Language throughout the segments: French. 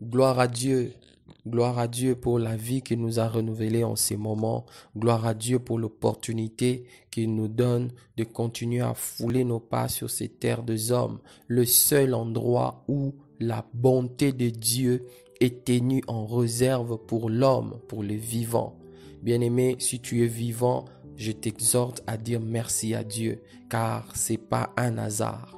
Gloire à Dieu. Gloire à Dieu pour la vie qu'il nous a renouvelée en ces moments. Gloire à Dieu pour l'opportunité qu'il nous donne de continuer à fouler nos pas sur ces terres des hommes. Le seul endroit où la bonté de Dieu est tenue en réserve pour l'homme, pour les vivants. Bien-aimé, si tu es vivant, je t'exhorte à dire merci à Dieu, car c'est pas un hasard.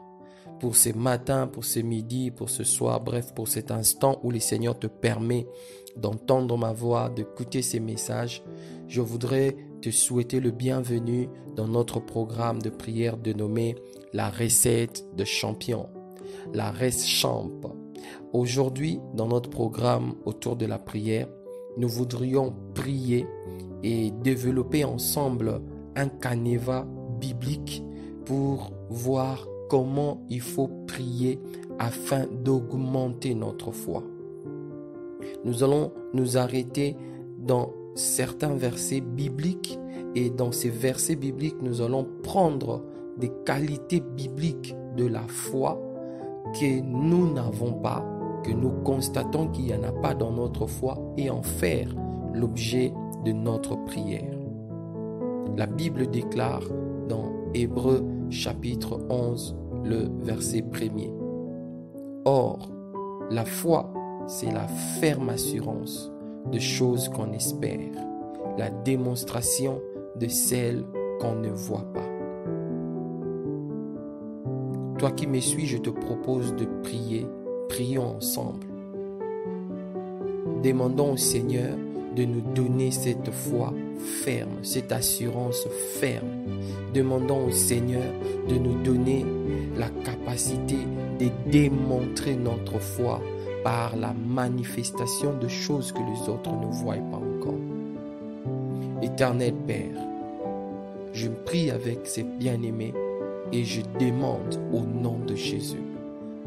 Pour ce matin, pour ce midi, pour ce soir, bref, pour cet instant où le Seigneur te permet d'entendre ma voix, d'écouter ces messages, je voudrais te souhaiter le bienvenu dans notre programme de prière dénommé La recette de champion, la Res Champ. Aujourd'hui, dans notre programme autour de la prière, nous voudrions prier et développer ensemble un canevas biblique pour voir comment il faut prier afin d'augmenter notre foi. Nous allons nous arrêter dans certains versets bibliques et dans ces versets bibliques, nous allons prendre des qualités bibliques de la foi que nous n'avons pas, que nous constatons qu'il n'y en a pas dans notre foi et en faire l'objet de notre prière. La Bible déclare dans Hébreux chapitre 11, le verset 1er. Or, la foi, c'est la ferme assurance de choses qu'on espère, la démonstration de celles qu'on ne voit pas. Toi qui me suis, je te propose de prier. Prions ensemble. Demandons au Seigneur de nous donner cette foi ferme, cette assurance ferme. Demandons au Seigneur de nous donner la capacité de démontrer notre foi par la manifestation de choses que les autres ne voient pas encore. Éternel Père, je prie avec ces bien-aimés et je demande au nom de Jésus,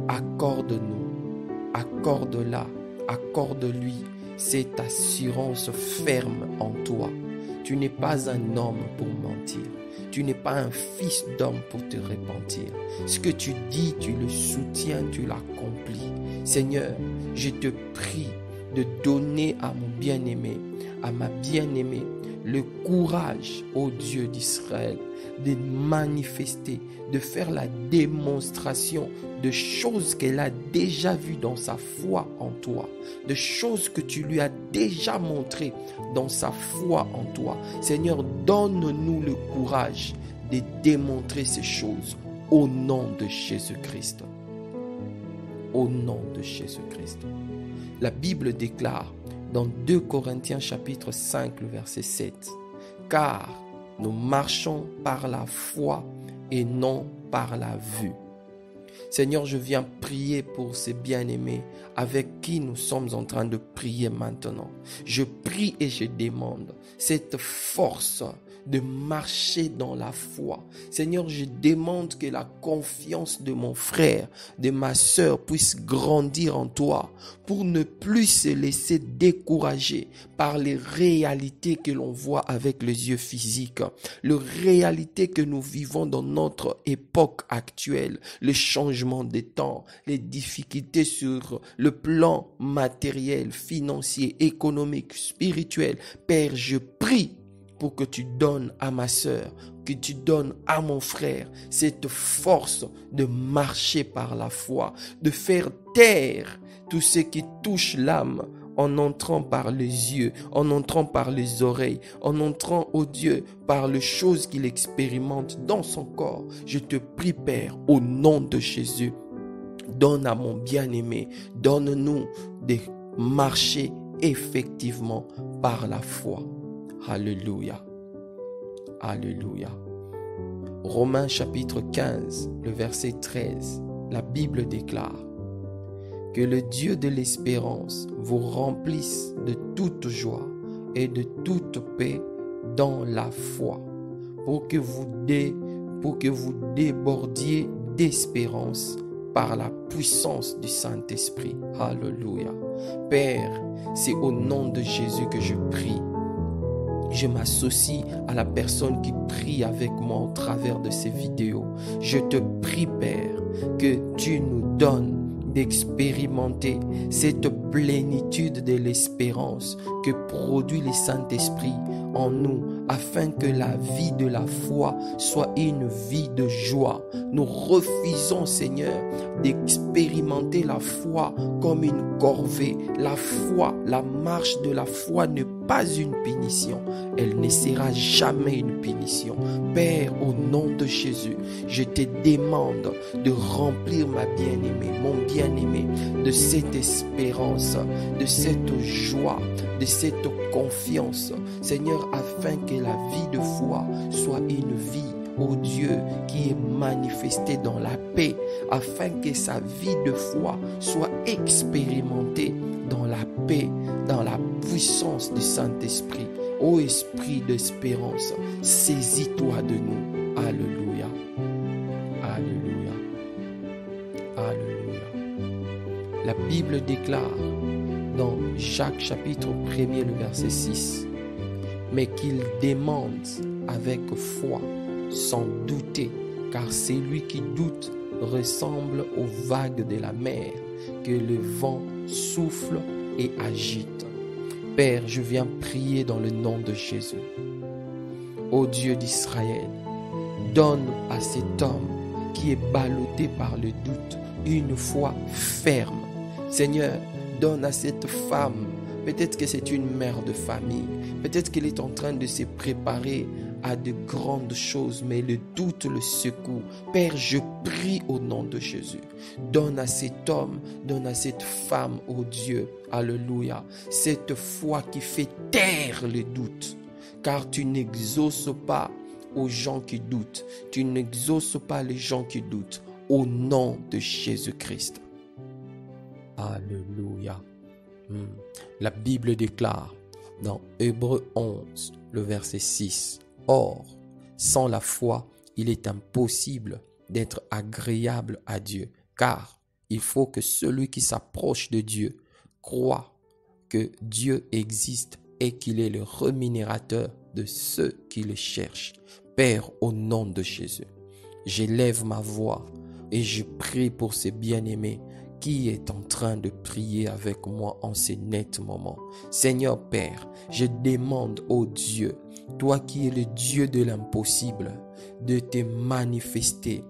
accorde-nous, accorde-la, accorde-lui cette assurance ferme en toi. Tu n'es pas un homme pour mentir. Tu n'es pas un fils d'homme pour te repentir. Ce que tu dis, tu le soutiens, tu l'accomplis. Seigneur, je te prie de donner à mon bien-aimé, à ma bien-aimée, le courage, ô Dieu d'Israël, de manifester, de faire la démonstration de choses qu'elle a déjà vues dans sa foi en toi, de choses que tu lui as déjà montrées dans sa foi en toi. Seigneur, donne-nous le courage de démontrer ces choses au nom de Jésus-Christ. Au nom de Jésus-Christ. La Bible déclare dans 2 Corinthiens chapitre 5, le verset 7, « Car nous marchons par la foi et non par la vue. » Seigneur, je viens prier pour ces bien-aimés avec qui nous sommes en train de prier maintenant. Je prie et je demande cette force de marcher dans la foi. Seigneur, je demande que la confiance de mon frère, de ma sœur puisse grandir en toi pour ne plus se laisser décourager par les réalités que l'on voit avec les yeux physiques, les réalités que nous vivons dans notre époque actuelle, le changement des temps, les difficultés sur le plan matériel, financier, économique, spirituel. Père, je prie pour que tu donnes à ma sœur, que tu donnes à mon frère cette force de marcher par la foi, de faire taire tout ce qui touche l'âme en entrant par les yeux, en entrant par les oreilles, en entrant, ô Dieu, par les choses qu'il expérimente dans son corps. Je te prie, Père, au nom de Jésus, donne à mon bien-aimé, donne-nous de marcher effectivement par la foi. Alléluia. Alléluia. Romains chapitre 15, le verset 13, la Bible déclare que le Dieu de l'espérance vous remplisse de toute joie et de toute paix dans la foi, pour que vous débordiez d'espérance par la puissance du Saint-Esprit. Alléluia. Père, c'est au nom de Jésus que je prie. Je m'associe à la personne qui prie avec moi au travers de ces vidéos. Je te prie, Père, que tu nous donnes d'expérimenter cette plénitude de l'espérance que produit le Saint-Esprit en nous, afin que la vie de la foi soit une vie de joie. Nous refusons, Seigneur, d'expérimenter la foi comme une corvée. La foi, la marche de la foi n'est pas une punition. Elle ne sera jamais une punition. Père, au nom de Jésus, je te demande de remplir ma bien-aimée, mon bien-aimé, de cette espérance, de cette joie, de cette confiance, Seigneur, afin que la vie de foi soit une vie, ô Dieu, qui est manifestée dans la paix, afin que sa vie de foi soit expérimentée dans la paix, dans la puissance du Saint-Esprit. Ô Esprit d'espérance, saisis-toi de nous. Alléluia. Alléluia. Alléluia. La Bible déclare dans Jacques chapitre 1er, le verset 6, mais qu'il demande avec foi, sans douter, car celui qui doute ressemble aux vagues de la mer que le vent souffle et agite. Père, je viens prier dans le nom de Jésus. Ô Dieu d'Israël, donne à cet homme qui est ballotté par le doute une foi ferme. Seigneur, donne à cette femme, peut-être que c'est une mère de famille, peut-être qu'elle est en train de se préparer à de grandes choses, mais le doute le secoue. Père, je prie au nom de Jésus. Donne à cet homme, donne à cette femme, ô Dieu, alléluia, cette foi qui fait taire le doute, car tu n'exauces pas aux gens qui doutent, tu n'exauces pas les gens qui doutent, au nom de Jésus-Christ. Alléluia. La Bible déclare dans Hébreux 11, le verset 6, « Or, sans la foi, il est impossible d'être agréable à Dieu, car il faut que celui qui s'approche de Dieu croit que Dieu existe et qu'il est le rémunérateur de ceux qui le cherchent. » Père, au nom de Jésus, j'élève ma voix et je prie pour ces bien-aimés qui est en train de prier avec moi en ce net moment. Seigneur Père, je demande au Dieu, toi qui es le Dieu de l'impossible, de te manifester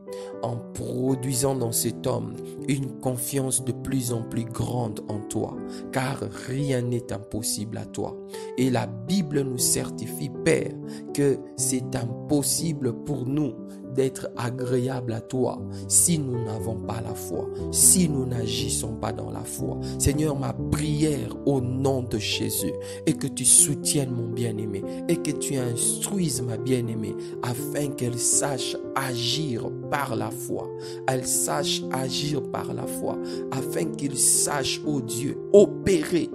en produisant dans cet homme une confiance de plus en plus grande en toi, car rien n'est impossible à toi. Et la Bible nous certifie, Père, que c'est impossible pour nous d'être agréable à toi si nous n'avons pas la foi, si nous n'agissons pas dans la foi. Seigneur, ma prière au nom de Jésus est que tu soutiennes mon bien-aimé et que tu instruises ma bien-aimée afin qu'elle sache agir par la foi. Elle sache agir par la foi afin qu'il sache, ô Dieu, opérer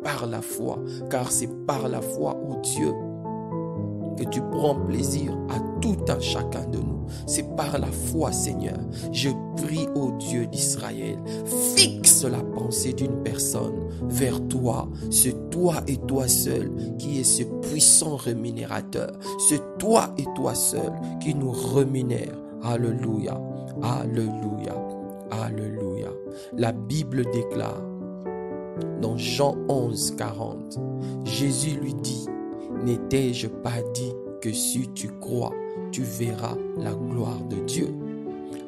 par la foi, car c'est par la foi, ô Dieu, que tu prends plaisir à tout un chacun de nous. C'est par la foi, Seigneur. Je prie au Dieu d'Israël, fixe la pensée d'une personne vers toi. C'est toi et toi seul qui est ce puissant rémunérateur. C'est toi et toi seul qui nous rémunère. Alléluia, alléluia, alléluia. La Bible déclare dans Jean 11, 40, Jésus lui dit, n'étais-je pas dit que si tu crois, tu verras la gloire de Dieu?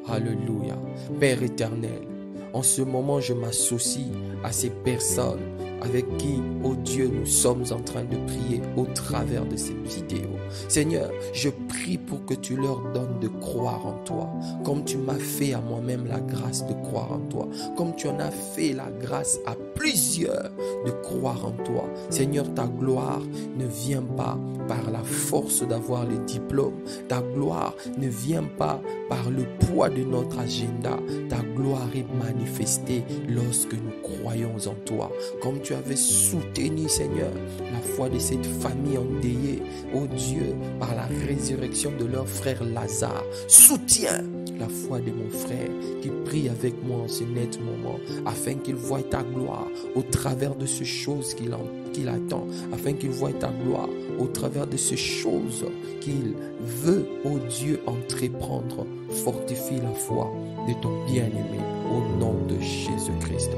Alléluia. Père éternel, en ce moment, je m'associe à ces personnes avec qui, oh Dieu, nous sommes en train de prier au travers de cette vidéo. Seigneur, je prie pour que tu leur donnes de croire en toi, comme tu m'as fait à moi-même la grâce de croire en toi, comme tu en as fait la grâce à plusieurs de croire en toi. Seigneur, ta gloire ne vient pas par la force d'avoir le diplôme. Ta gloire ne vient pas par le poids de notre agenda. Ta gloire est manifestée lorsque nous croyons en toi. Comme tu avais soutenu, Seigneur, la foi de cette famille endeuillée, oh Dieu, par la résurrection de leur frère Lazare. Soutiens la foi de mon frère qui prie avec moi en ce net moment, afin qu'il voie ta gloire au travers de ces choses qu'il attend, afin qu'il voie ta gloire au travers de ces choses qu'il veut, ô Dieu, entreprendre. Fortifie la foi de ton bien-aimé au nom de Jésus-Christ.